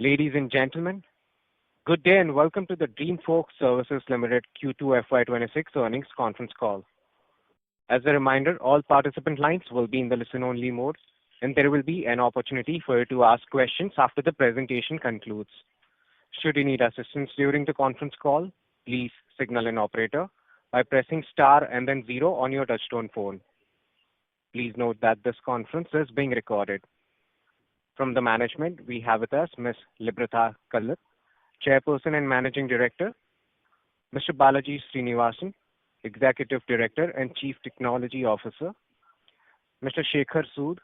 Ladies and gentlemen, good day and welcome to the Dreamfolks Services Limited Q2 FY26 earnings conference call. As a reminder, all participant lines will be in the listen-only mode, and there will be an opportunity for you to ask questions after the presentation concludes. Should you need assistance during the conference call, please signal an operator by pressing star and then zero on your touchtone phone. Please note that this conference is being recorded. From the management, we have with us Ms. Librata Kallat, Chairperson and Managing Director, Mr. Balaji Srinivasan, Executive Director and Chief Technology Officer, Mr. Shekhar Sood,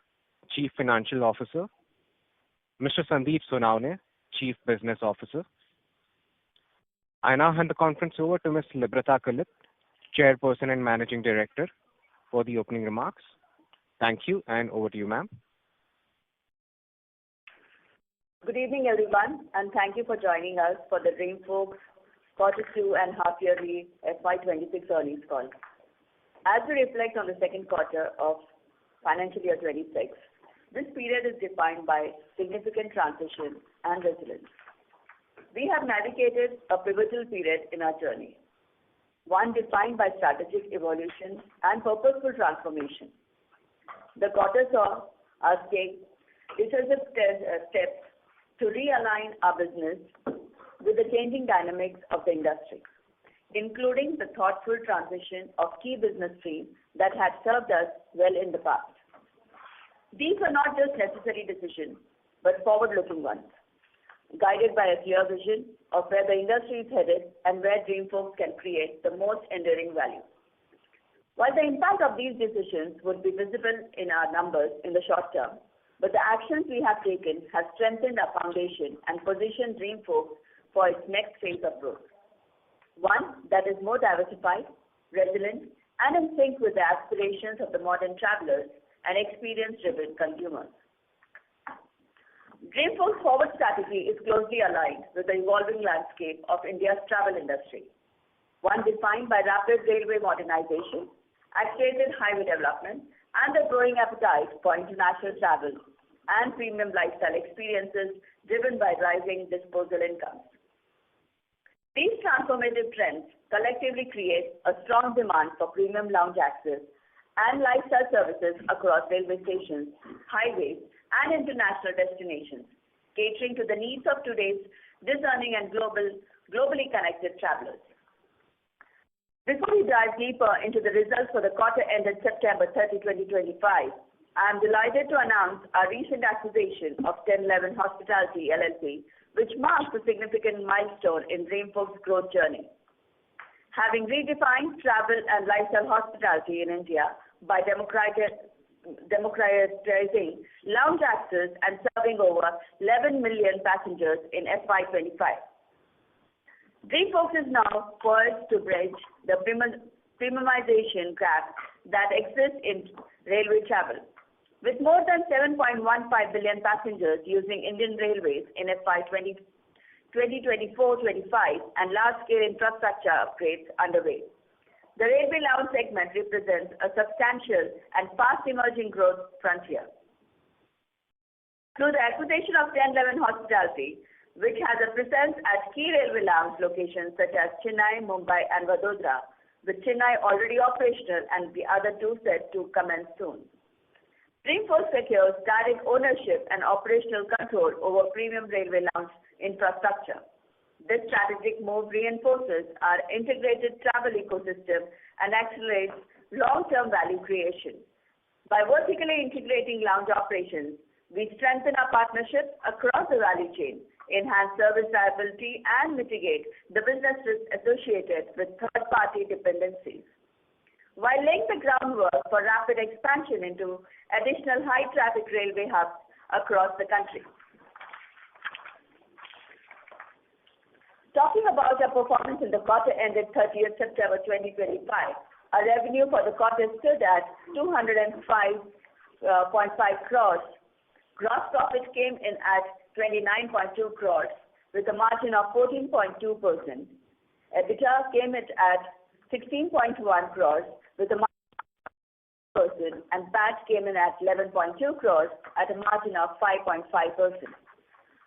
Chief Financial Officer, Mr. Sandeep Sonawane, Chief Business Officer. I now hand the conference over to Ms. Librata Kallat, Chairperson and Managing Director, for the opening remarks. Thank you, and over to you, ma'am. Good evening, everyone, and thank you for joining us for the Dreamfolks Q2 and half-yearly FY26 earnings call. As we reflect on the second quarter of financial year 26, this period is defined by significant transition and resilience. We have navigated a pivotal period in our journey, one defined by strategic evolution and purposeful transformation. The quarter saw us take decisive steps to realign our business with the changing dynamics of the industry, including the thoughtful transition of key business streams that had served us well in the past. These were not just necessary decisions, but forward-looking ones, guided by a clear vision of where the industry is headed and where Dreamfolks can create the most enduring value. While the impact of these decisions would be visible in our numbers in the short term, but the actions we have taken have strengthened our foundation and positioned Dreamfolks for its next phase of growth, one that is more diversified, resilient, and in sync with the aspirations of the modern travelers and experience-driven consumers. Dreamfolks' forward strategy is closely aligned with the evolving landscape of India's travel industry, one defined by rapid railway modernization, accelerated highway development, and the growing appetite for international travel and premium lifestyle experiences driven by rising disposable incomes. These transformative trends collectively create a strong demand for premium lounge access and lifestyle services across railway stations, highways, and international destinations, catering to the needs of today's discerning and globally connected travelers. Before we dive deeper into the results for the quarter ended September 30, 2025, I am delighted to announce our recent acquisition of 1011 Hospitality LLC, which marks a significant milestone in Dreamfolks' growth journey. Having redefined travel and lifestyle hospitality in India by democratizing lounge access and serving over 11 million passengers in FY25. Dreamfolks is now poised to bridge the premiumization gap that exists in railway travel. With more than 7.15 billion passengers using Indian Railways in FY2024-25 and large-scale infrastructure upgrades underway, the railway lounge segment represents a substantial and fast-emerging growth frontier. Through the acquisition of 1011 Hospitality, which has a presence at key railway lounge locations such as Chennai, Mumbai, and Vadodara, with Chennai already operational and the other two set to commence soon. Dreamfolks secures direct ownership and operational control over premium railway lounge infrastructure. This strategic move reinforces our integrated travel ecosystem and accelerates long-term value creation. By vertically integrating lounge operations, we strengthen our partnerships across the value chain, enhance service reliability, and mitigate the business risks associated with third-party dependencies, while laying the groundwork for rapid expansion into additional high-traffic railway hubs across the country. Talking about our performance in the quarter ended 30th September 2025, our revenue for the quarter stood at 205.5 crores. Gross profit came in at 29.2 crores with a margin of 14.2%. EBITDA came in at 16.1 crores with a margin of 5%, and PAT came in at 11.2 crores at a margin of 5.5%.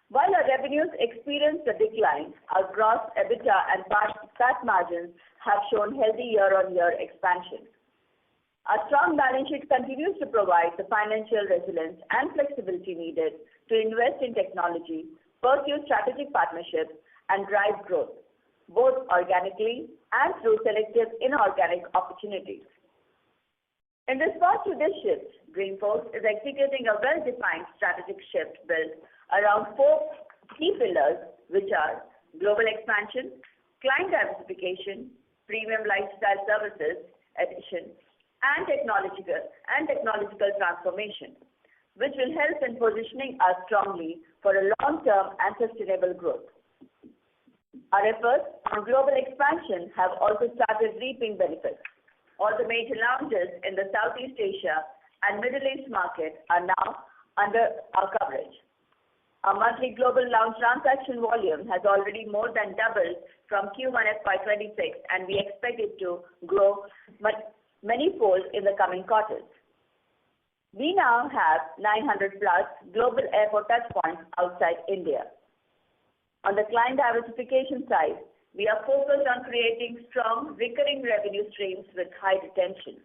While our revenues experienced a decline, our gross EBITDA and PAT margins have shown healthy year-on-year expansion. Our strong balance sheet continues to provide the financial resilience and flexibility needed to invest in technology, pursue strategic partnerships, and drive growth, both organically and through selective inorganic opportunities. In response to this shift, Dreamfolks is executing a well-defined strategic shift built around four key pillars, which are global expansion, client diversification, premium lifestyle services addition, and technological transformation, which will help in positioning us strongly for a long-term and sustainable growth. Our efforts on global expansion have also started reaping benefits. All the major lounges in the Southeast Asia and Middle East market are now under our coverage. Our monthly global lounge transaction volume has already more than doubled from Q1 FY26, and we expect it to grow many-fold in the coming quarters. We now have 900 plus global airport touchpoints outside India. On the client diversification side, we are focused on creating strong recurring revenue streams with high retention.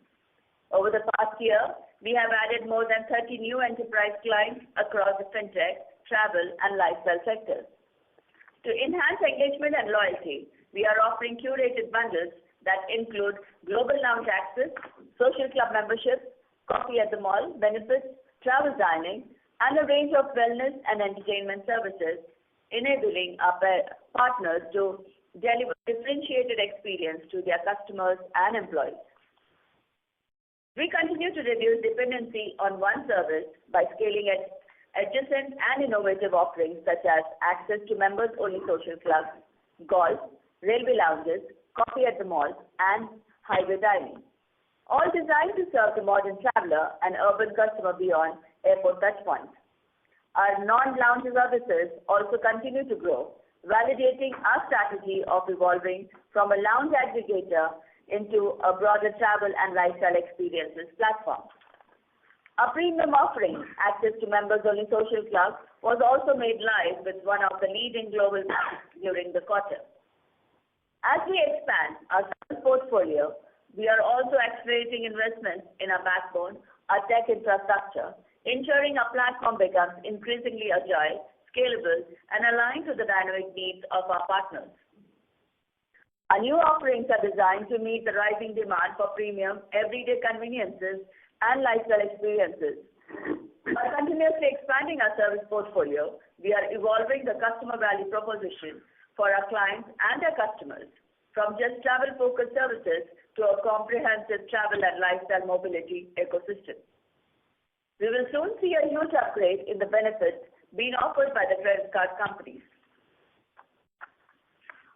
Over the past year, we have added more than 30 new enterprise clients across the fintech, travel, and lifestyle sectors. To enhance engagement and loyalty, we are offering curated bundles that include global lounge access, social club memberships, coffee at the mall, benefits, travel dining, and a range of wellness and entertainment services, enabling our partners to deliver differentiated experience to their customers and employees. We continue to reduce dependency on one service by scaling adjacent and innovative offerings such as access to members-only social clubs, golf, railway lounges, coffee at the mall, and highway dining, all designed to serve the modern traveler and urban customer beyond airport touchpoints. Our non-lounge services also continue to grow, validating our strategy of evolving from a lounge aggregator into a broader travel and lifestyle experiences platform. Our premium offering, access to members-only social club, was also made live with one of the leading global banks during the quarter. As we expand our service portfolio, we are also accelerating investments in our backbone, our tech infrastructure, ensuring our platform becomes increasingly agile, scalable, and aligned to the dynamic needs of our partners. Our new offerings are designed to meet the rising demand for premium, everyday conveniences and lifestyle experiences. By continuously expanding our service portfolio, we are evolving the customer value proposition for our clients and their customers, from just travel-focused services to a comprehensive travel and lifestyle mobility ecosystem. We will soon see a huge upgrade in the benefits being offered by the credit card companies.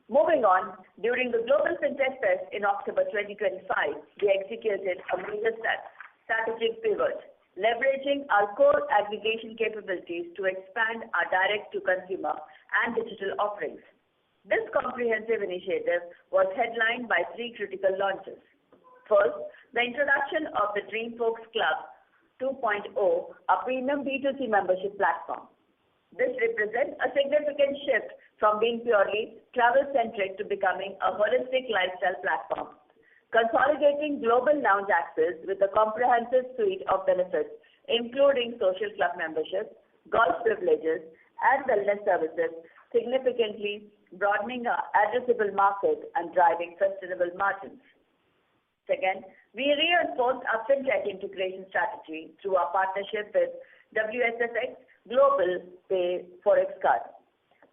Moving on, during the Global FinTech Fest in October 2025, we executed a major strategic pivot, leveraging our core aggregation capabilities to expand our direct-to-consumer and digital offerings. This comprehensive initiative was headlined by three critical launches. First, the introduction of the Dreamfolks Club 2.0, a premium B2C membership platform. This represents a significant shift from being purely travel-centric to becoming a holistic lifestyle platform, consolidating global lounge access with a comprehensive suite of benefits, including social club memberships, golf privileges, and wellness services, significantly broadening our addressable market and driving sustainable margins. Second, we reinforced our fintech integration strategy through our partnership with WSFX Global Pay Forex Card.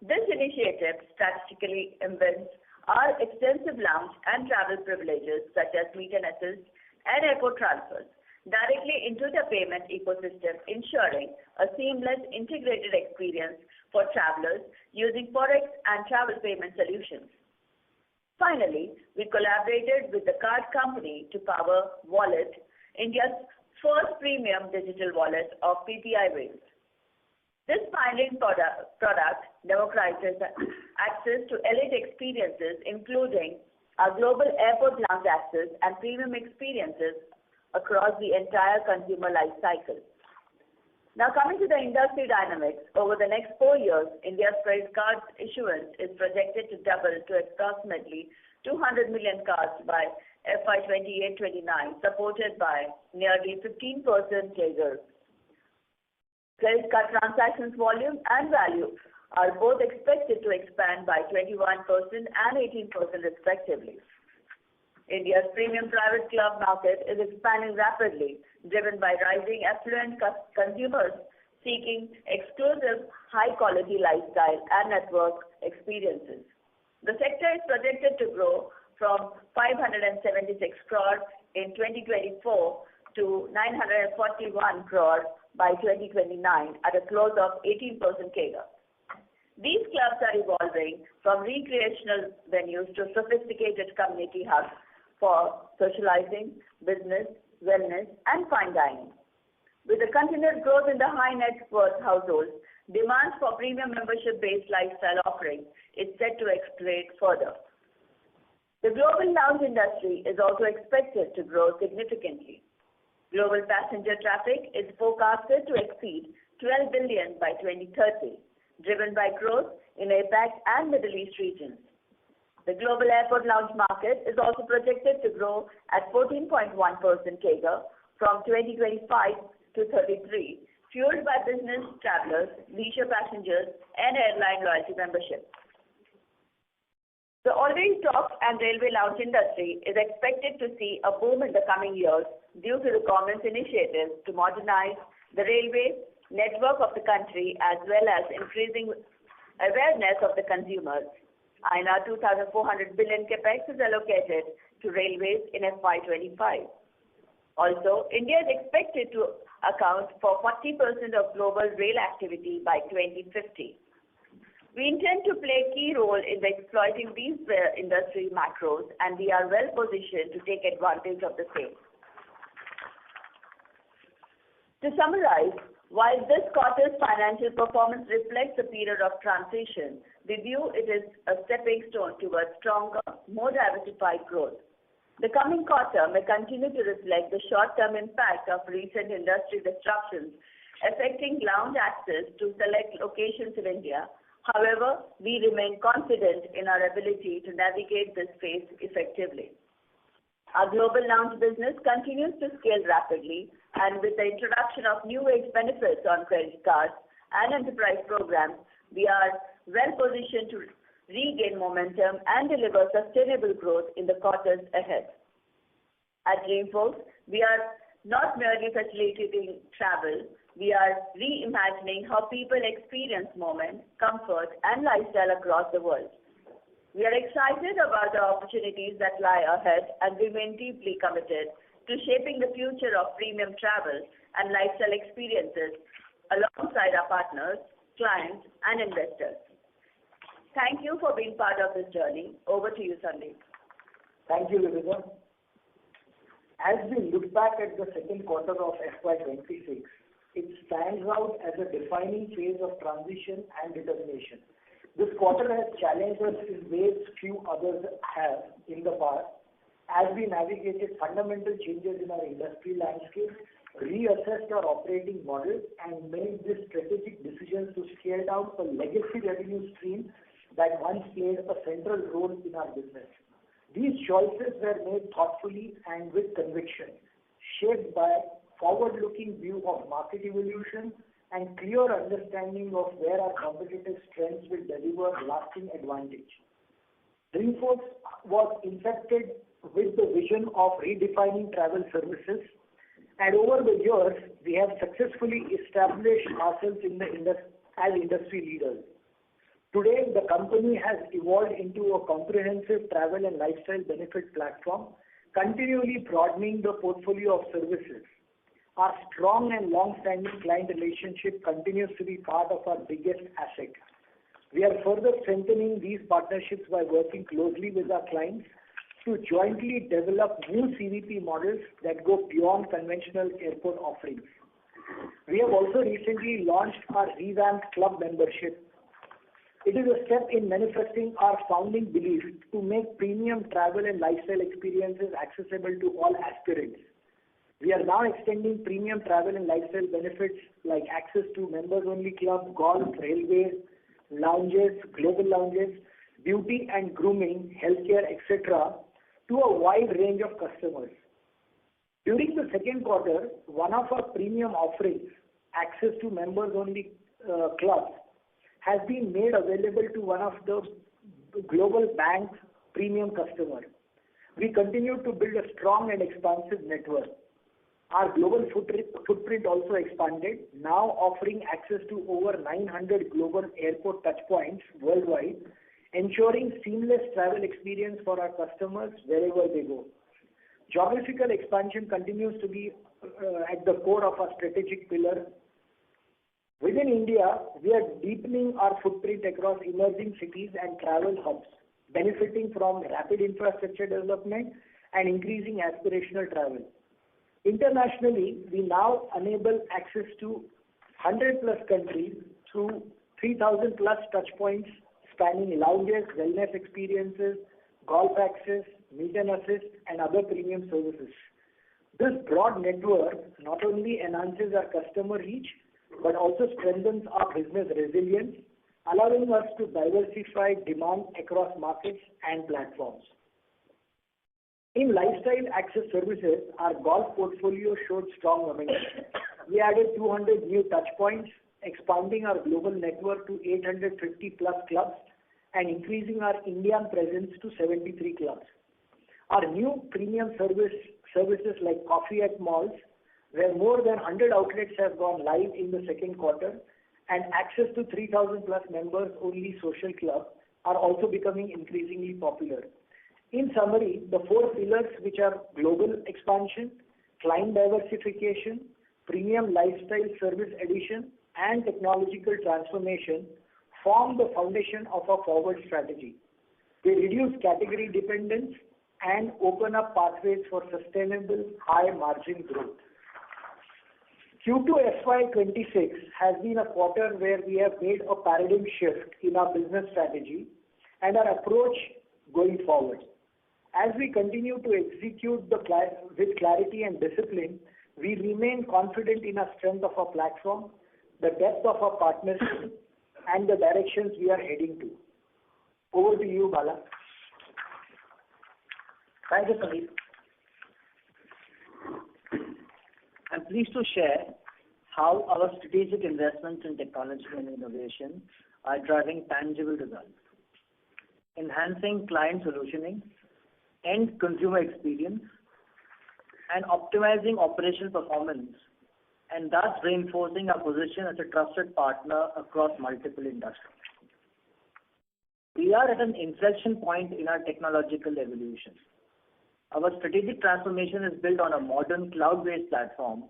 This initiative strategically embeds our extensive lounge and travel privileges such as meet and assist and airport transfers directly into the payment ecosystem, ensuring a seamless integrated experience for travelers using Forex and travel payment solutions. Finally, we collaborated with the card company to power Wallet, India's first premium digital wallet of PPI rails. This pioneering product democratizes access to elite experiences, including our global airport lounge access and premium experiences across the entire consumer life cycle. Now coming to the industry dynamics, over the next 4 years, India's credit card issuance is projected to double to approximately 200 million cards by FY2028-29, supported by nearly 15% CAGR. Credit card transactions volume and value are both expected to expand by 21% and 18% respectively. India's premium private club market is expanding rapidly, driven by rising affluent consumers seeking exclusive, high-quality lifestyle and network experiences. The sector is projected to grow from 576 crore in 2024 to 941 crore by 2029 at a close of 18% CAGR. These clubs are evolving from recreational venues to sophisticated community hubs for socializing, business, wellness, and fine dining. With the continued growth in the high net worth households, demand for premium membership-based lifestyle offerings is set to accelerate further. The global lounge industry is also expected to grow significantly. Global passenger traffic is forecasted to exceed 12 billion by 2030, driven by growth in APAC and Middle East regions. The global airport lounge market is also projected to grow at 14.1% CAGR from 2025 to 33, fueled by business travelers, leisure passengers, and airline loyalty membership. The already talked and railway lounge industry is expected to see a boom in the coming years due to the government's initiatives to modernize the railway network of the country as well as increasing awareness of the consumers. INR 2,400 billion capex is allocated to railways in FY25. Also, India is expected to account for 40% of global rail activity by 2050. We intend to play a key role in exploiting these industry macros, and we are well positioned to take advantage of the same. To summarize, while this quarter's financial performance reflects a period of transition, we view it as a stepping stone towards stronger, more diversified growth. The coming quarter may continue to reflect the short-term impact of recent industry disruptions affecting lounge access to select locations in India. However, we remain confident in our ability to navigate this phase effectively. Our global lounge business continues to scale rapidly, and with the introduction of new age benefits on credit cards and enterprise programs, we are well positioned to regain momentum and deliver sustainable growth in the quarters ahead. At Dreamfolks, we are not merely facilitating travel, we are reimagining how people experience moment, comfort, and lifestyle across the world. We are excited about the opportunities that lie ahead and remain deeply committed to shaping the future of premium travel and lifestyle experiences alongside our partners, clients, and investors. Thank you for being part of this journey. Over to you, Sandeep. Thank you, Viveka. As we look back at the second quarter of FY26, it stands out as a defining phase of transition and determination. This quarter has challenged us in ways few others have in the past, as we navigated fundamental changes in our industry landscape, reassessed our operating model, and made the strategic decisions to scale down a legacy revenue stream that once played a central role in our business. These choices were made thoughtfully and with conviction, shaped by forward-looking view of market evolution and clear understanding of where our competitive strengths will deliver lasting advantage. Dreamfolks was incepted with the vision of redefining travel services, and over the years, we have successfully established ourselves as industry leaders. Today, the company has evolved into a comprehensive travel and lifestyle benefit platform, continually broadening the portfolio of services. Our strong and long-standing client relationship continues to be part of our biggest asset. We are further strengthening these partnerships by working closely with our clients to jointly develop new CVP models that go beyond conventional airport offerings. We have also recently launched our revamped club membership. It is a step in manifesting our founding belief to make premium travel and lifestyle experiences accessible to all aspirants. We are now extending premium travel and lifestyle benefits like access to members-only club, golf, railways, lounges, global lounges, beauty and grooming, healthcare, etc. to a wide range of customers. During the second quarter, one of our premium offerings, access to members-only clubs, has been made available to one of the global bank's premium customers. We continue to build a strong and expansive network. Our global footprint also expanded, now offering access to over 900 global airport touchpoints worldwide, ensuring seamless travel experience for our customers wherever they go. Geographical expansion continues to be at the core of our strategic pillar. Within India, we are deepening our footprint across emerging cities and travel hubs, benefiting from rapid infrastructure development and increasing aspirational travel. Internationally, we now enable access to 100 plus countries through 3,000 plus touchpoints spanning lounges, wellness experiences, golf access, meet and assist, and other premium services. This broad network not only enhances our customer reach, but also strengthens our business resilience, allowing us to diversify demand across markets and platforms. In lifestyle access services, our golf portfolio showed strong momentum. We added 200 new touchpoints, expanding our global network to 850 plus clubs and increasing our Indian presence to 73 clubs. Our new premium services like coffee at malls, where more than 100 outlets have gone live in the second quarter, and access to 3,000 plus members only social club are also becoming increasingly popular. In summary, the four pillars, which are global expansion, client diversification, premium lifestyle service addition, and technological transformation, form the foundation of our forward strategy. They reduce category dependence and open up pathways for sustainable high margin growth. Q2 FY26 has been a quarter where we have made a paradigm shift in our business strategy and our approach going forward. As we continue to execute with clarity and discipline, we remain confident in the strength of our platform, the depth of our partnership, and the directions we are heading to. Over to you, Bala. Thank you, Sandeep. I'm pleased to share how our strategic investments in technology and innovation are driving tangible results, enhancing client solutioning and consumer experience, and optimizing operational performance, and thus reinforcing our position as a trusted partner across multiple industries. We are at an inflection point in our technological evolution. Our strategic transformation is built on a modern cloud-based platform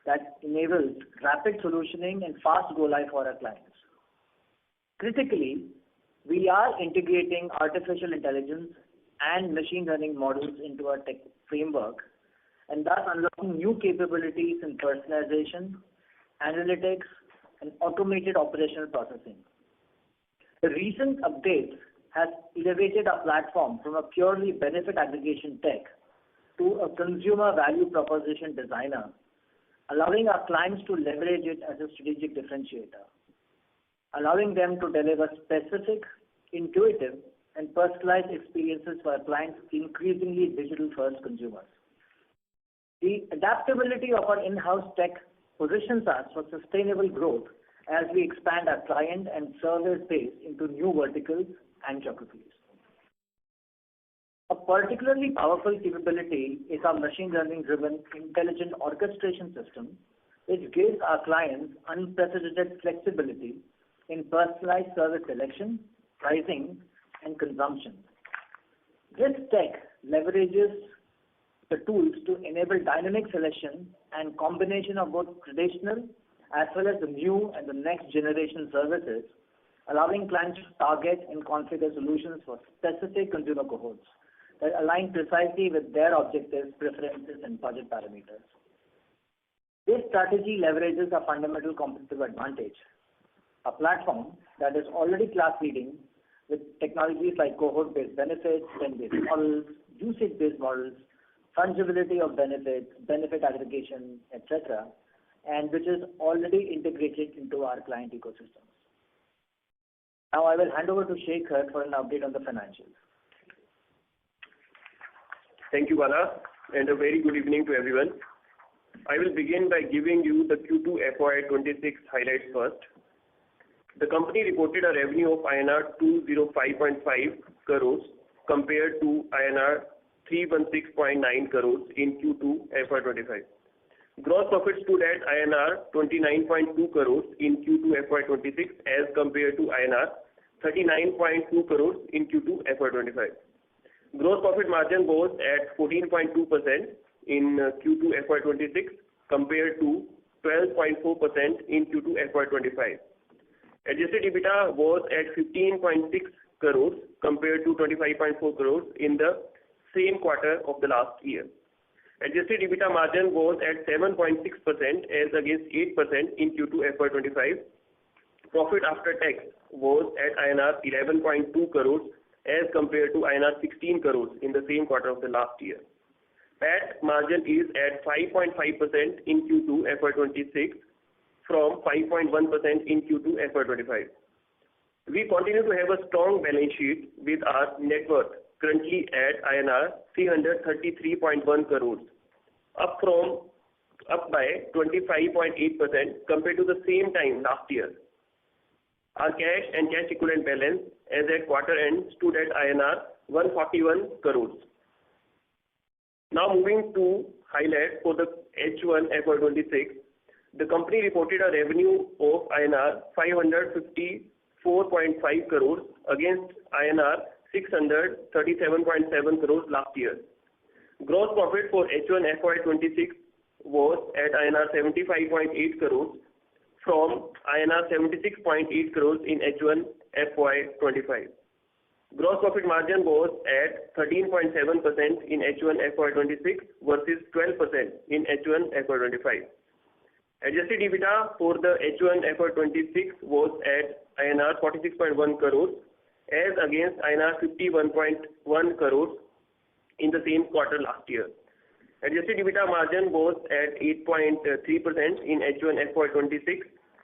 that enables rapid solutioning and fast go-live for our clients. Critically, we are integrating artificial intelligence and machine learning models into our tech framework, and thus unlocking new capabilities in personalization, analytics, and automated operational processing. The recent update has elevated our platform from a purely benefit aggregation tech to a consumer value proposition designer, allowing our clients to leverage it as a strategic differentiator, allowing them to deliver specific, intuitive, and personalized experiences for our clients' increasingly digital-first consumers. The adaptability of our in-house tech positions us for sustainable growth as we expand our client and service base into new verticals and geographies. A particularly powerful capability is our machine learning-driven intelligent orchestration system, which gives our clients unprecedented flexibility in personalized service selection, pricing, and consumption. This tech leverages the tools to enable dynamic selection and combination of both traditional as well as the new and the next generation services, allowing clients to target and configure solutions for specific consumer cohorts that align precisely with their objectives, preferences, and budget parameters. This strategy leverages a fundamental competitive advantage, a platform that is already class-leading with technologies like cohort-based benefits, trend-based models, usage-based models, fungibility of benefits, benefit aggregation, etc., and which is already integrated into our client ecosystems. Now I will hand over to Shekhar for an update on the financials. Thank you, Bala, and a very good evening to everyone. I will begin by giving you the Q2 FY26 highlights first. The company reported a revenue of INR 205.5 crores compared to INR 316.9 crores in Q2 FY25. Gross profit stood at INR 29.2 crores in Q2 FY26 as compared to INR 39.2 crores in Q2 FY25. Gross profit margin was at 14.2% in Q2 FY26 compared to 12.4% in Q2 FY25. Adjusted EBITDA was at 15.6 crores compared to 25.4 crores in the same quarter of the last year. Adjusted EBITDA margin was at 7.6% as against 8% in Q2 FY25. Profit after tax was at INR 11.2 crores as compared to INR 16 crores in the same quarter of the last year. PAT margin is at 5.5% in Q2 FY26 from 5.1% in Q2 FY25. We continue to have a strong balance sheet with our net worth currently at INR 333.1 crores, up by 25.8% compared to the same time last year. Our cash and cash equivalent balance as at quarter end stood at INR 141 crores. Now moving to highlights for the H1 FY26, the company reported a revenue of INR 554.5 crores against INR 637.7 crores last year. Gross profit for H1 FY26 was at INR 75.8 crores from INR 76.8 crores in H1 FY25. Gross profit margin was at 13.7% in H1 FY26 versus 12% in H1 FY25. Adjusted EBITDA for the H1 FY26 was at INR 46.1 crores as against INR 51.1 crores in the same quarter last year. Adjusted EBITDA margin was at 8.3% in H1 FY26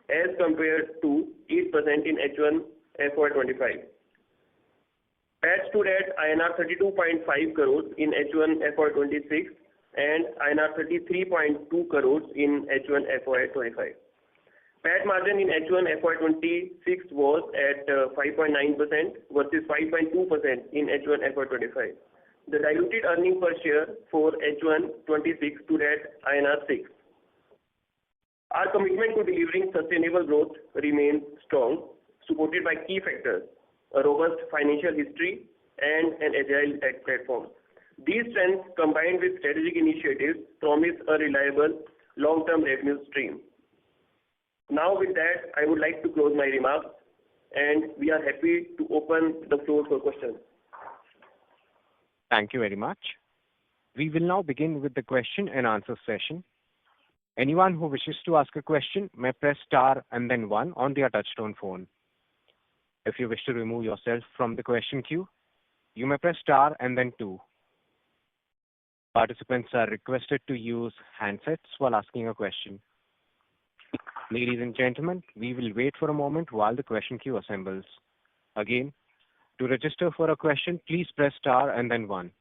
as compared to 8% in H1 FY25. PAT stood at INR 32.5 crores in H1 FY26 and INR 33.2 crores in H1 FY25. PAT margin in H1 FY26 was at 5.9% versus 5.2% in H1 FY25. The diluted earnings per share for H1 26 stood at INR 6. Our commitment to delivering sustainable growth remains strong, supported by key factors, a robust financial history, and an agile tech platform. These strengths, combined with strategic initiatives, promise a reliable long-term revenue stream. Now with that, I would like to close my remarks, and we are happy to open the floor for questions. Thank you very much. We will now begin with the question and answer session. Anyone who wishes to ask a question may press star and then one on their touchtone phone. If you wish to remove yourself from the question queue, you may press star and then two. Participants are requested to use handsets while asking a question. Ladies and gentlemen, we will wait for a moment while the question queue assembles. Again, to register for a question, please press star and then one.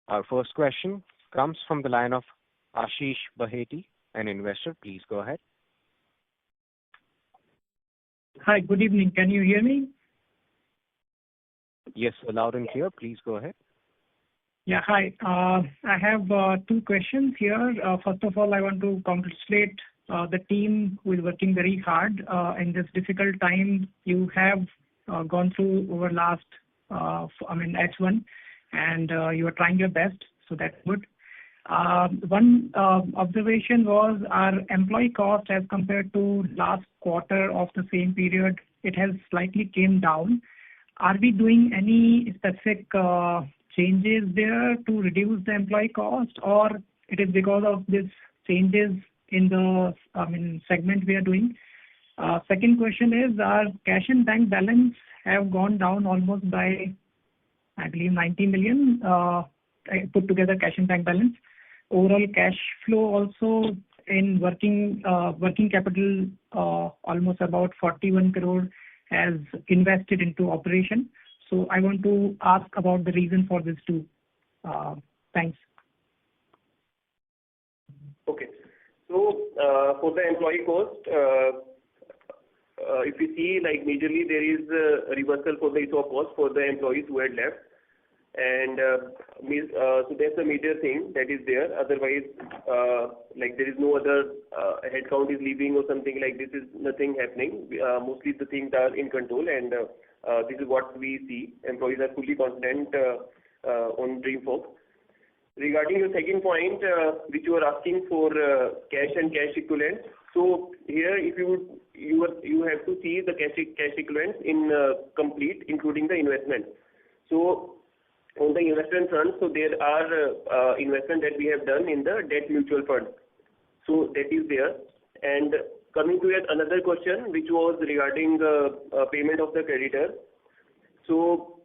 Our first question comes from the line of Ashish Baheti, an investor. Please go ahead. Hi, good evening. Can you hear me? Yes, loud and clear. Please go ahead. Yeah, hi. I have two questions here. First of all, I want to congratulate the team who is working very hard in this difficult time. You have gone through over last, H1, and you are trying your best, so that's good. One observation was our employee cost as compared to last quarter of the same period, it has slightly came down. Are we doing any specific changes there to reduce the employee cost, or it is because of these changes in the segment we are doing? Second question is, our cash and bank balance have gone down almost by, I believe, 90 million, put together cash and bank balance. Overall cash flow also in working capital, almost about 41 crore has invested into operation. So I want to ask about the reason for this too. Thanks. Okay. So, for the employee cost, if you see, like, majorly there is a reversal for the ESOP cost for the employees who had left. And so that's a major thing that is there. Otherwise, like, there is no other headcount is leaving or something like this, is nothing happening. Mostly the things are in control, and this is what we see. Employees are fully confident on Dreamfolks. Regarding your second point, which you were asking for cash and cash equivalents. So here, if you have to see the cash equivalents in complete, including the investment. So on the investment front, so there are investment that we have done in the debt mutual fund. So that is there. And coming to yet another question, which was regarding the payment of the creditor. So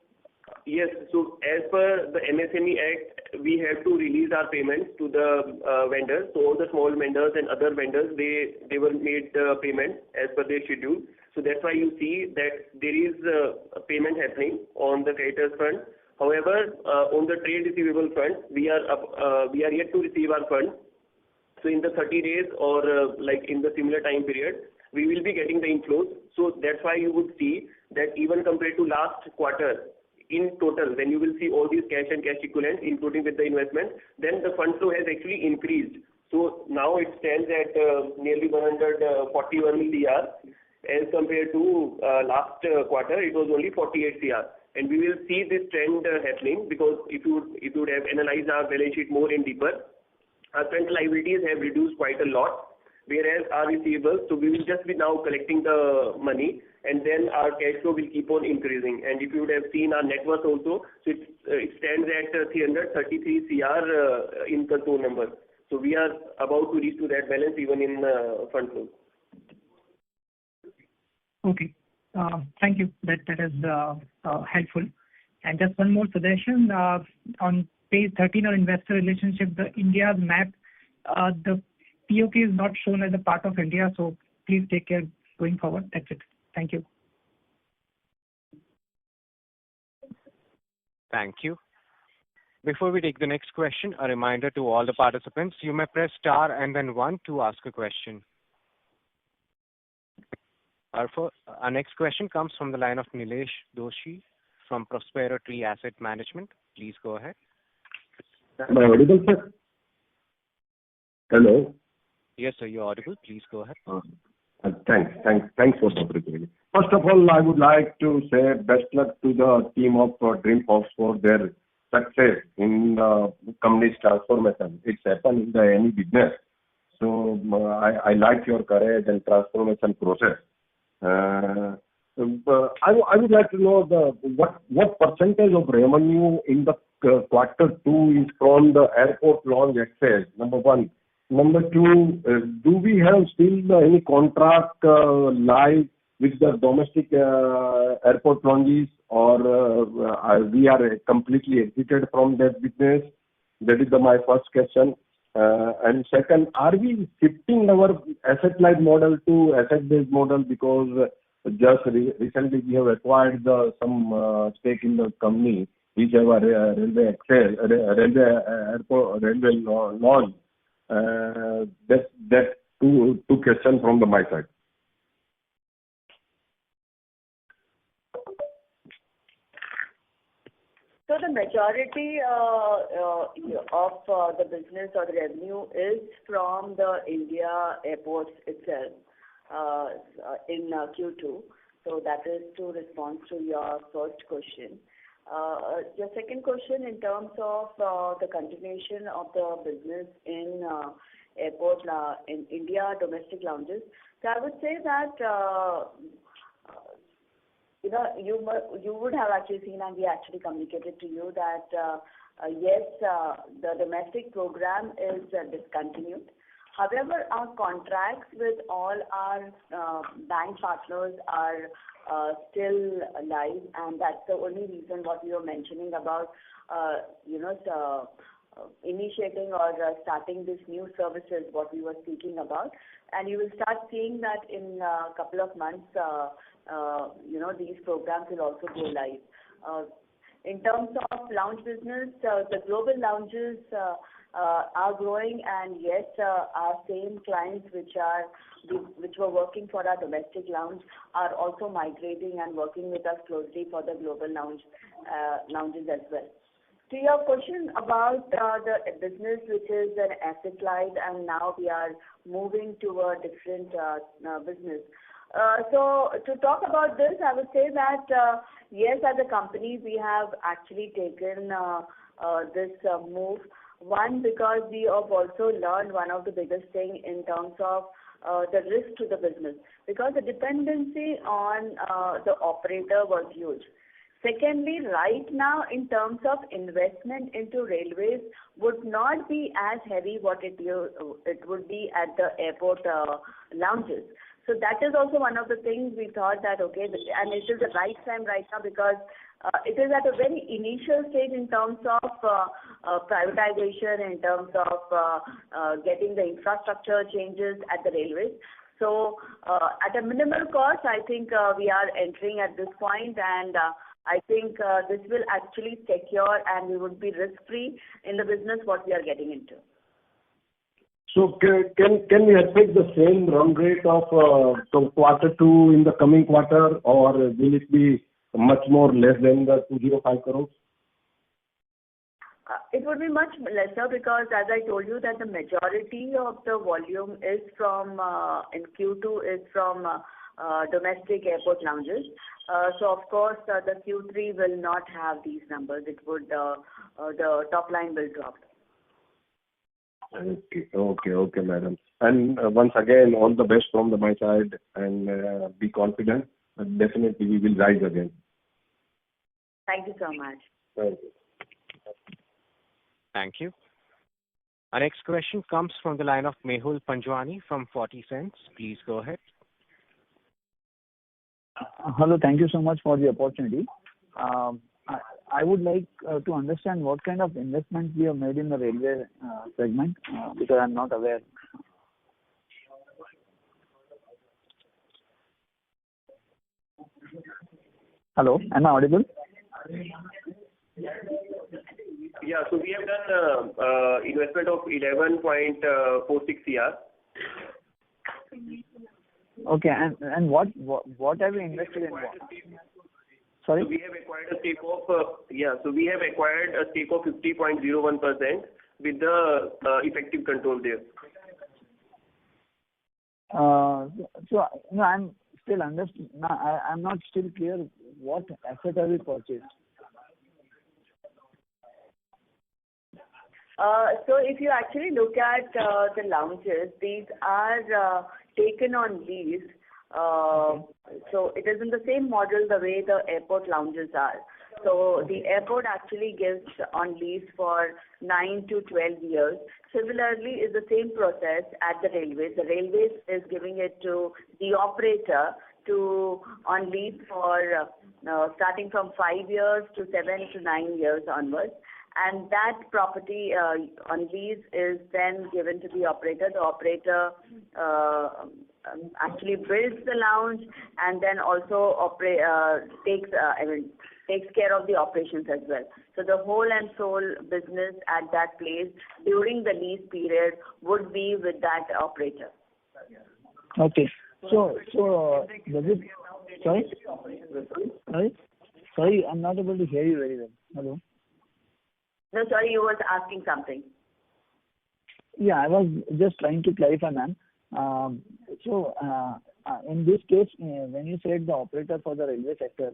yes, so as per the MSME Act, we have to release our payments to the vendors. So all the small vendors and other vendors, they were made payment as per their schedule. So that's why you see that there is a payment happening on the creditors front. However, on the trade receivable front, we are yet to receive our fund. So in the 30 days or like in the similar time period, we will be getting the inflows. So that's why you would see that even compared to last quarter, in total, when you will see all these cash and cash equivalents, including with the investment, then the fund flow has actually increased. So now it stands at nearly 141 CR, as compared to last quarter, it was only 48 CR. And we will see this trend happening, because if you would have analyzed our balance sheet more in deeper, our current liabilities have reduced quite a lot, whereas our receivables, so we will just be now collecting the money, and then our cash flow will keep on increasing. And if you would have seen our net worth also, so it stands at 333 CR in control number. So we are about to reach to that balance even in fund flow. Okay. Thank you. That is helpful. And just one more suggestion. On page 13 of investor relationship, the India's map, the POK is not shown as a part of India, so please take care going forward. That's it. Thank you. Thank you. Before we take the next question, a reminder to all the participants, you may press star and then 1 to ask a question. Our next question comes from the line of Nilesh Doshi from Prospero Tree Asset Management. Please go ahead. Am I audible, sir? Hello? Yes, sir, you're audible. Please go ahead. Thanks for the opportunity. First of all, I would like to say best luck to the team of Dreamfolks for their success in the company's transformation. It's happened in any business. So I like your courage and transformation process. I would like to know what percentage of revenue in the quarter 2 is from the airport lounge access, number 1. Number 2, do we have still any contract live with the domestic airport lounges, or we are completely exited from that business? That is my first question. And second, are we shifting our asset-light model to asset-based model, because just recently we have acquired some stake in the company which have a railway access, railway launch. That's two questions from my side. So the majority of the business or the revenue is from the India airports itself in Q2. So that is to respond to your first question. Your second question in terms of the continuation of the business in airport in India domestic lounges. So I would say that you would have actually seen, and we actually communicated to you that yes, the domestic program is discontinued. However, our contracts with all our bank partners are still live, and that's the only reason what we were mentioning about, initiating or starting these new services, what we were speaking about. And you will start seeing that in a couple of months, these programs will also go live. In terms of lounge business, the global lounges are growing, and yes, our same clients which were working for our domestic lounge are also migrating and working with us closely for the global lounges as well. To your question about the business, which is an asset light, and now we are moving to a different business. So to talk about this, I would say that yes, as a company, we have actually taken this move. One, because we have also learned one of the biggest thing in terms of the risk to the business, because the dependency on the operator was huge. Secondly, right now, in terms of investment into railways, would not be as heavy what it would be at the airport lounges. So that is also one of the things we thought that, okay, and it is the right time right now, because it is at a very initial stage in terms of privatization, in terms of getting the infrastructure changes at the railways. So at a minimal cost, I think we are entering at this point, and I think this will actually secure, and we would be risk-free in the business what we are getting into. So can we expect the same run rate of quarter two in the coming quarter, or will it be much more less than the 205 crores? It would be much lesser, because as I told you that the majority of the volume is from in Q2 is from domestic airport lounges. So of course the Q3 will not have these numbers. It would the top line will drop. Okay, madam. And once again, all the best from my side, and be confident. Definitely, we will rise again. Thank you so much. Thank you. Thank you. Our next question comes from the line of Mehul Panjwani from 40 Cents. Please go ahead. Hello, thank you so much for the opportunity. I would like to understand what kind of investments we have made in the railway segment, because I'm not aware. Hello, am I audible? Yeah, so we have done investment of 11.46 CR. Okay, and what have you invested in? Sorry? So we have acquired a stake of 50.01% with the effective control there. So no, I'm still I'm not still clear what asset have you purchased. So if you actually look at the lounges, these are taken on lease. So it is in the same model the way the airport lounges are. So the airport actually gives on lease for 9 to 12 years. Similarly, is the same process at the railways. The railways is giving it to the operator to on lease for starting from 5 years to 7 to 9 years onwards. And that property on lease is then given to the operator. The operator actually builds the lounge and then also takes care of the operations as well. So the whole and sole business at that place during the lease period would be with that operator. Okay. So does it? Sorry, I'm not able to hear you very well. Hello. No, sorry, you were asking something. Yeah, I was just trying to clarify, ma'am. So in this case, when you said the operator for the railway sector,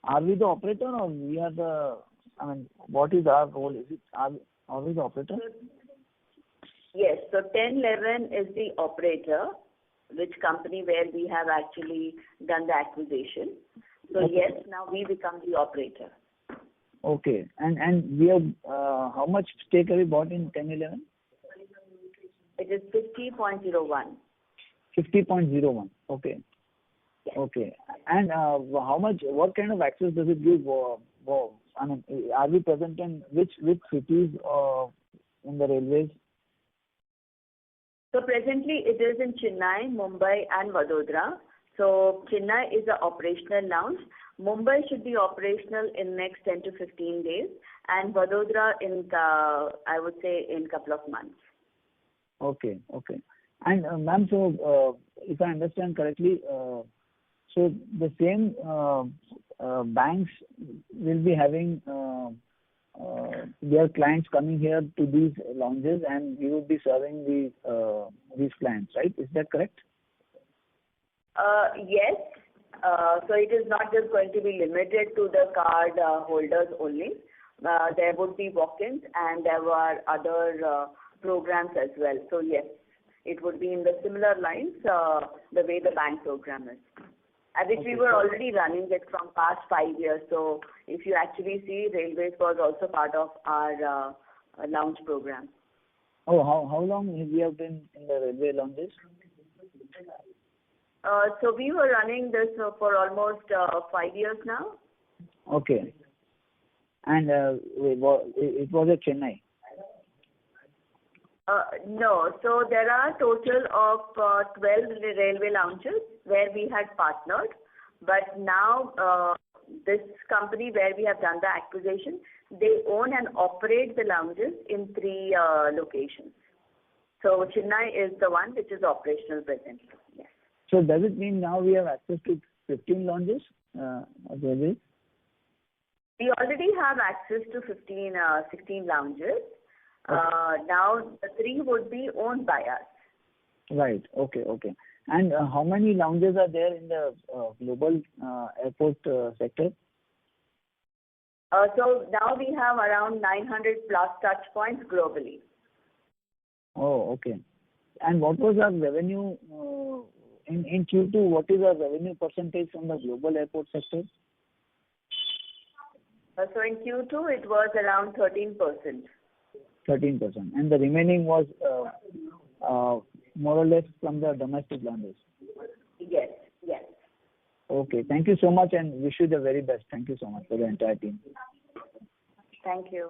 are we the operator or we are the, I mean, what is our role? Are we the operator? Yes. So 1011 is the operator, which company where we have actually done the acquisition. So Okay. yes, now we become the operator. Okay. And we have, how much stake have we bought in 1011? It is 50.01. 50.01. Okay. Yes. Okay. And how much, what kind of access does it give? I mean, are we present in which cities in the railways? So presently it is in Chennai, Mumbai and Vadodara. So Chennai is the operational lounge. Mumbai should be operational in next 10 to 15 days, and Vadodara in, I would say, in couple of months. Okay. Okay. And ma'am, so if I understand correctly, so the same banks will be having their clients coming here to these lounges, and we will be serving these clients, right? Is that correct? Yes. So it is not just going to be limited to the card holders only. There would be walk-ins and there were other programs as well. So yes, it would be in the similar lines, the way the bank program is. Which we were already running it from past 5 years. So if you actually see, Railways was also part of our lounge program. Oh, how long we have been in the railway lounges? So we were running this for almost 5 years now. Okay. And it was at Chennai? No. So there are total of 12 railway lounges where we had partnered. But now this company where we have done the acquisition, they own and operate the lounges in 3 locations. So Chennai is the one which is operational presently. Yes. So does it mean now we have access to 15 lounges at railways? We already have access to 16 lounges. Now the 3 would be owned by us. Right. Okay. Okay. And how many lounges are there in the global airport sector? So now we have around 900 plus touch points globally. Oh, okay. And what was our revenue in Q2? What is our revenue percentage from the global airport sector? So in Q2 it was around 13%. 13%. And the remaining was more or less from the domestic lounges. Yes, yes. Okay. Thank you so much and wish you the very best. Thank you so much for the entire team. Thank you.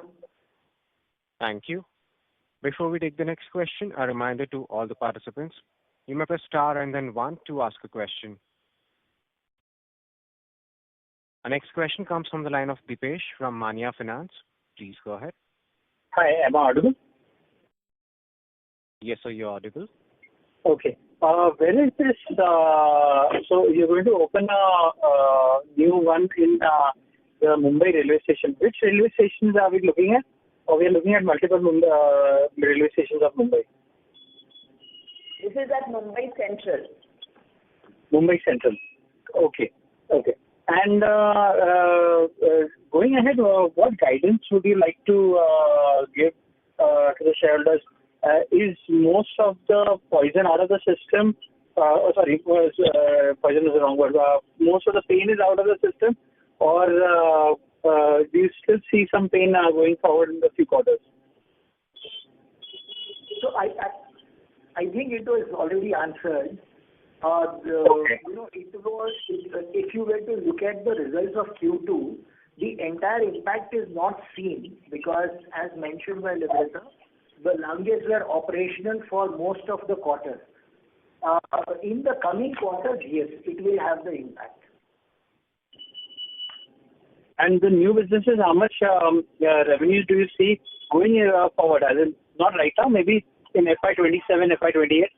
Thank you. Before we take the next question, a reminder to all the participants, you may press star and then 1 to ask a question. Our next question comes from the line of Dipesh from Mania Finance. Please go ahead. Hi, am I audible? Yes, sir, you're audible. Okay. Where is this? So you're going to open a new one in the Mumbai railway station. Which railway stations are we looking at? Or we are looking at multiple railway stations of Mumbai? This is at Mumbai Central. Mumbai Central. Okay. Okay. And going ahead, what guidance would you like to give to the shareholders? Is most of the poison out of the system? Poison is the wrong word. Most of the pain is out of the system, or do you still see some pain going forward in the few quarters? So I think it was already answered. Okay. You know, it was, if you were to look at the results of Q2, the entire impact is not seen because, as mentioned by Liberata, the lounges were operational for most of the quarter. In the coming quarters, yes, it will have the impact. And the new businesses, how much revenue do you see going forward? As in, not right now, maybe in FY27, FY28?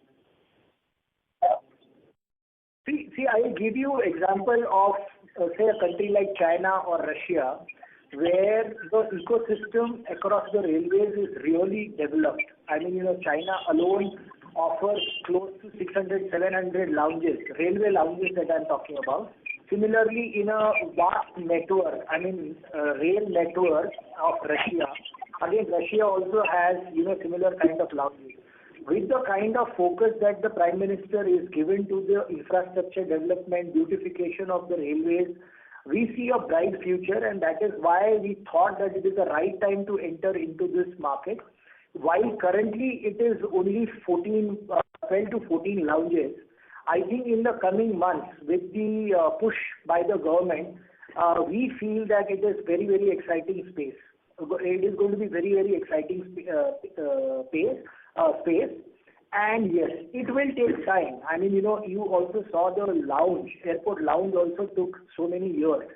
See, I will give you example of, say, a country like China or Russia, where the ecosystem across the railways is really developed. I mean, China alone offers close to 600, 700 lounges, railway lounges that I'm talking about. Similarly, in a vast network, rail network of Russia, again, Russia also has, similar kind of lounges. With the kind of focus that the Prime Minister is given to the infrastructure development, beautification of the railways, we see a bright future, and that is why we thought that it is the right time to enter into this market. While currently it is only 12 to 14 lounges, I think in the coming months, with the push by the government, we feel that it is very, very exciting space. It is going to be very, very exciting space. And yes, it will take time. You also saw the lounge, airport lounge also took so many years.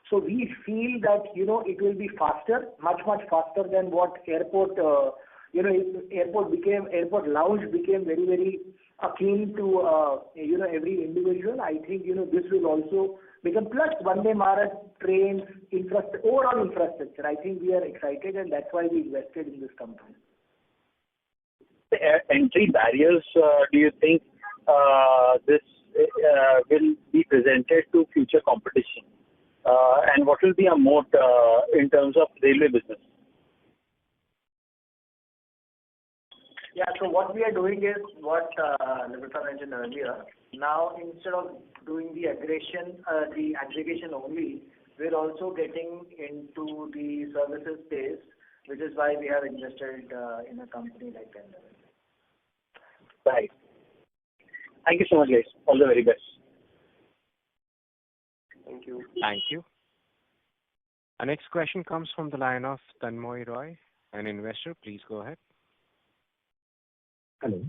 So we feel that, it will be faster, much, much faster than what airport lounge became very, very akin to, every individual. I think, this will also become, plus Vande Bharat trains, overall infrastructure. I think we are excited, and that's why we invested in this company. The entry barriers, do you think this will be presented to future competition? And what will be a moat in terms of railway business? Yeah, so what we are doing is what Navita mentioned earlier. Now, instead of doing the aggregation only, we're also getting into the services space, which is why we have invested in a company like that. Right. Thank you so much, guys. All the very best. Thank you. Thank you. Our next question comes from the line of Tanmoy Roy, an investor. Please go ahead. Hello,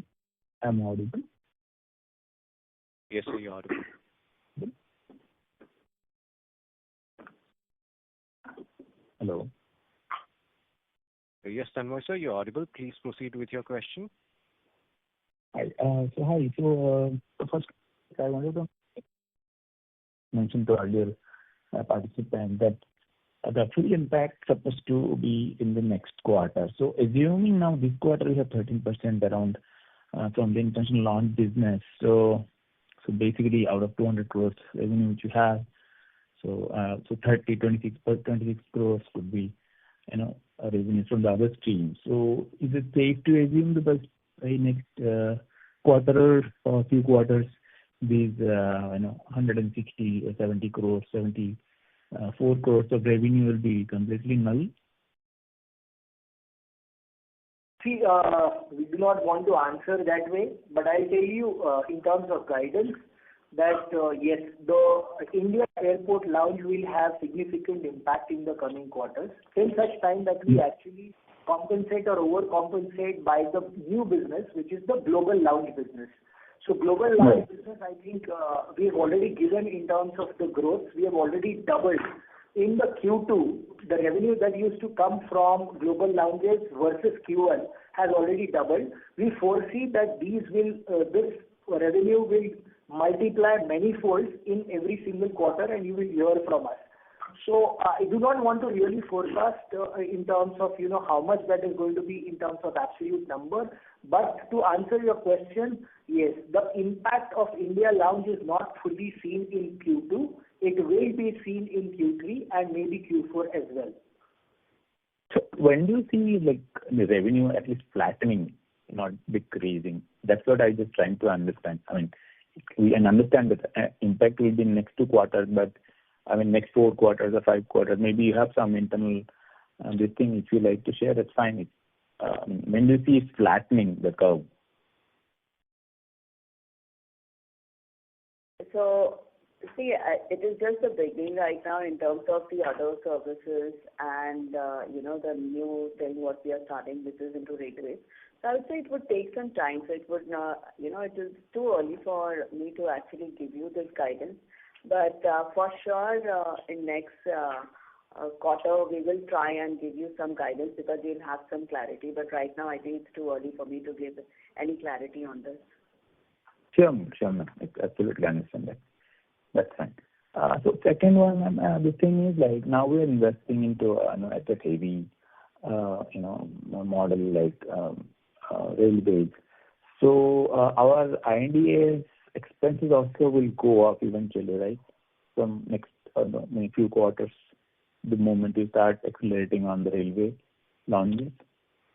I'm audible. Yes, sir, you're audible. Hello. Yes, Tanmoy, sir, you're audible. Please proceed with your question. Hi. So first, I wanted to mention to earlier participant that the full impact supposed to be in the next quarter. So assuming now this quarter we have 13% around from the international launch business. So basically out of 200 crores revenue which you have, so 26 crores could be a revenue from the other streams. So is it safe to assume that by next quarter or few quarters these 160 or 70 crores, 74 crores of revenue will be completely null? See, we do not want to answer that way, but I'll tell you in terms of guidance that yes, the India airport lounge will have significant impact in the coming quarters, till such time that we actually compensate or overcompensate by the new business, which is the global lounge business. So global lounge business, I think we have already given in terms of the growth, we have already doubled. In the Q2, the revenue that used to come from global lounges versus Q1 has already doubled. We foresee that this revenue will multiply many-folds in every single quarter, and you will hear from us. So I do not want to really forecast in terms of how much that is going to be in terms of absolute number. But to answer your question, yes, the impact of India lounge is not fully seen in Q2. It will be seen in Q3 and maybe Q4 as well. So when do you see the revenue at least flattening, not decreasing? That's what I just trying to understand. We can understand that impact will be in next 2 quarters, but next 4 quarters or 5 quarters, maybe you have some internal this thing if you like to share, that's fine. When do you see it flattening the curve? So, see, it is just the beginning right now in terms of the other services and, the new thing what we are starting, which is into railways. So I would say it would take some time. So it would not, it is too early for me to actually give you this guidance. But for sure, in next quarter, we will try and give you some guidance because we'll have some clarity. But right now, I think it's too early for me to give any clarity on this. Sure, ma'am. I absolutely understand that. That's fine. So second one, the thing is now we are investing into asset heavy, model like railways. So our INDA's expenses also will go up eventually, right? From next maybe few quarters, the moment we start accelerating on the railway launches,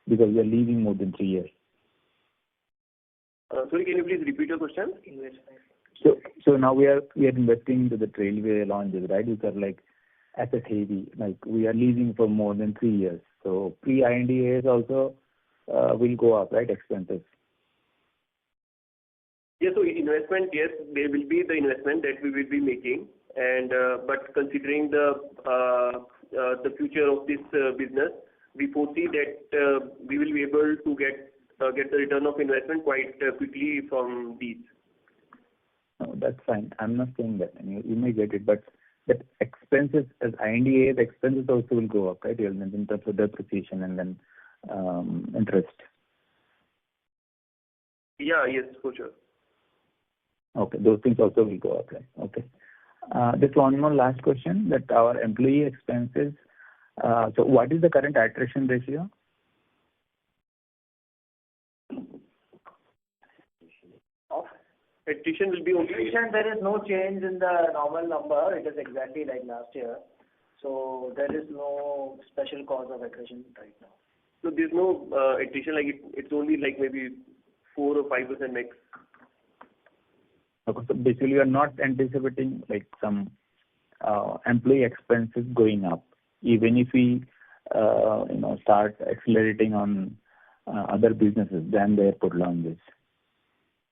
because we are leaving more than 3 years. Sorry, can you please repeat your question? So now we are investing into the railway launches, right? Which are like asset heavy. Like we are leasing for more than 3 years. So pre-INDAs also will go up, right? Expenses. Yes, so investment, yes, there will be the investment that we will be making, and but considering the future of this business, we foresee that we will be able to get the return of investment quite quickly from these. No, that's fine. I'm not saying that. I mean, you may get it, but that expenses as INDA, the expenses also will go up, right? In terms of depreciation and then interest. Yeah, yes, for sure. Okay, those things also will go up, right? Okay. Just one more last question, that our employee expenses, so what is the current attrition ratio? Attrition will be only... Attrition, there is no change in the normal number. It is exactly like last year. So there is no special cause of attrition right now. So there's no attrition, like it's only like maybe 4 or 5% max. Okay, so basically you are not anticipating like some employee expenses going up, even if we start accelerating on other businesses than the airport lounges.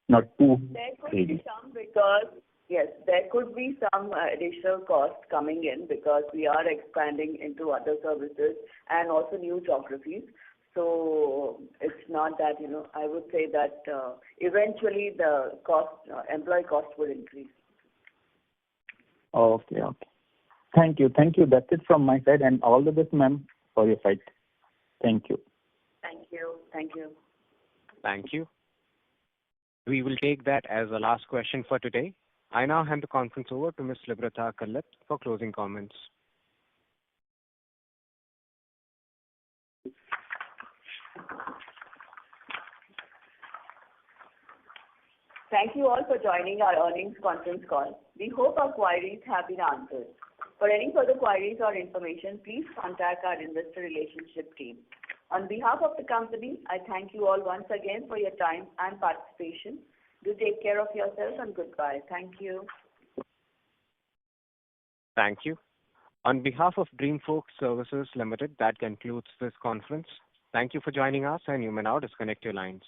Not too There could heavy. be some because, yes, there could be some additional cost coming in because we are expanding into other services and also new geographies. So it's not that, I would say that eventually the cost, employee cost will increase. Okay. Thank you. That's it from my side, and all the best, ma'am, for your fight. Thank you. Thank you. Thank you. Thank you. We will take that as the last question for today. I now hand the conference over to Ms. Librata Kallat for closing comments. Thank you all for joining our earnings conference call. We hope our queries have been answered. For any further queries or information, please contact our investor relationship team. On behalf of the company, I thank you all once again for your time and participation. Do take care of yourselves and goodbye. Thank you. Thank you. On behalf of Dreamfolks Services Limited, that concludes this conference. Thank you for joining us, and you may now disconnect your lines.